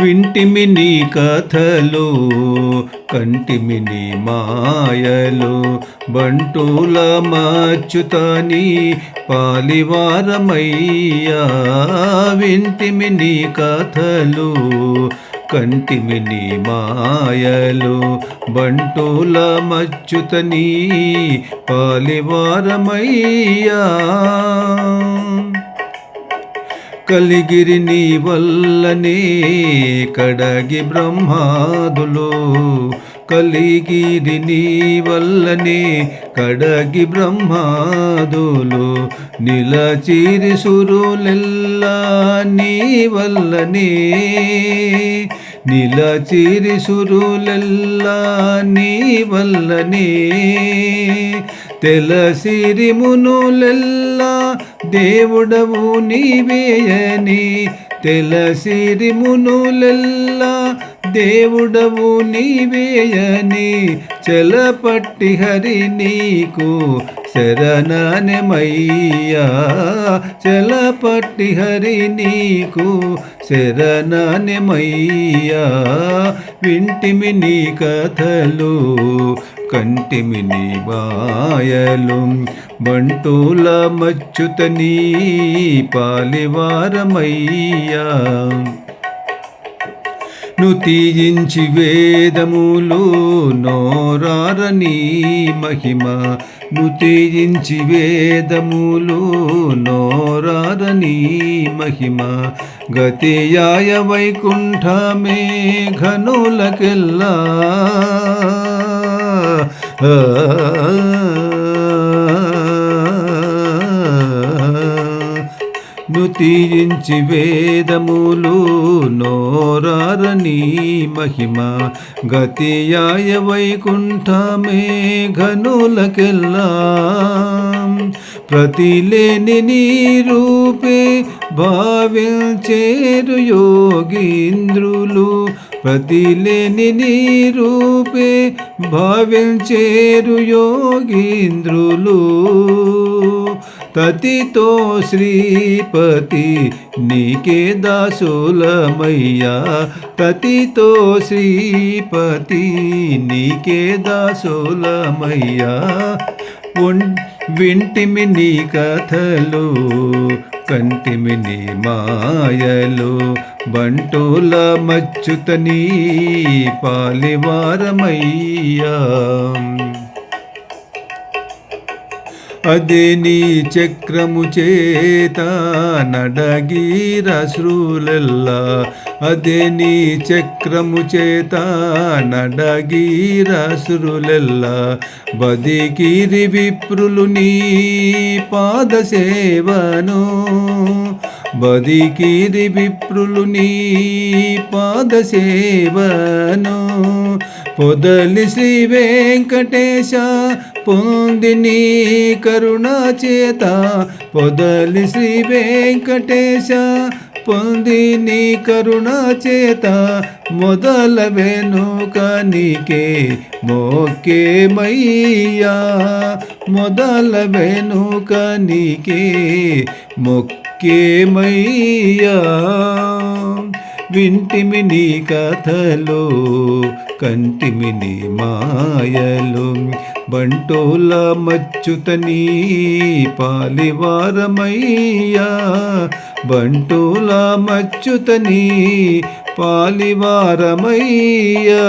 వింటిమి నీ కథలు కంటిమి నీ మాయలు బంటుల మచ్యుతని పాలివారమయ్యా. వింటిమి నీ కథలు కంటిమి నీ మాయలు బంటుల మచ్యుతని పాలివారమయ్యా. కలిగిరి నీ వల్లనే కడగి బ్రహ్మాదులు కలిగిరి నీ వల్లనే కడగి బ్రహ్మాదులు నిలచిరి సురులెల్లా నీ వల్లనే నిలచిరి సురులెల్లా నీ వల్లనే తెలసిరి మునులెల్లా దేవుడవు నీవేయని తెలసిరి మునులెల్లా దేవుడవు నీవేయని చెలపట్టి హరి నీకు శరణనమయ్యా. చెలపట్టి హరి నీకు శరణనమయ్యా. వింటిమి నీ కథలు కంటిమి నీ మాయలు బంటుల మచ్యుతని పాలివారమయ్యా. నుతియించి వేదములు నోరారని మహిమ నుతియించి వేదములు నోరారని మహిమ గతియాయ వైకుంఠమే ఘనులకెల్లా. నుతియించి వేదములు నోరారని మహిమ గతియాయ వైకుంఠమే ఘనులకెల్లా. ప్రతిలేని నీ రూపే భావించేరు యోగీంద్రులు ప్రతిలేని నీ రూపే భావించేరు యోగీంద్రులు. తతితో శ్రీపతి నీకే దాసులమయ్యా. తతితో శ్రీపతి నీకే దాసులమయ్యా. వింటిమి నీ కథలు కంటిమి నీ మాయలు బంటుల మచ్యుతని పాలివారమయ్యా. అదే నీ చక్రము చేత నడగీరశ్రులెల్లా. అదే నీ చక్రము చేత నడగీరశ్రులెల్లా. బదికిరి విప్రులు నీ పాదసేవను బదికిరి విప్రులు నీ పాదసేవను. పొదలి శ్రీ వెంకటేశ పొంది నీ కరుణా చేత పొదలి శ్రీ వెంకటేశ పొంది నీ కరుణా చేత మొదల వెనుక నీకే మొక్కేమయ్యా. మొదల వెనుక నీకే మొక్కేమయ్యా. వింటిమి నీ కథలు కంటిమి నీ మాయలు బంటుల మచ్యుతని పాలివారమయ్యా. బంటుల మచ్యుతని పాలివారమయ్యా.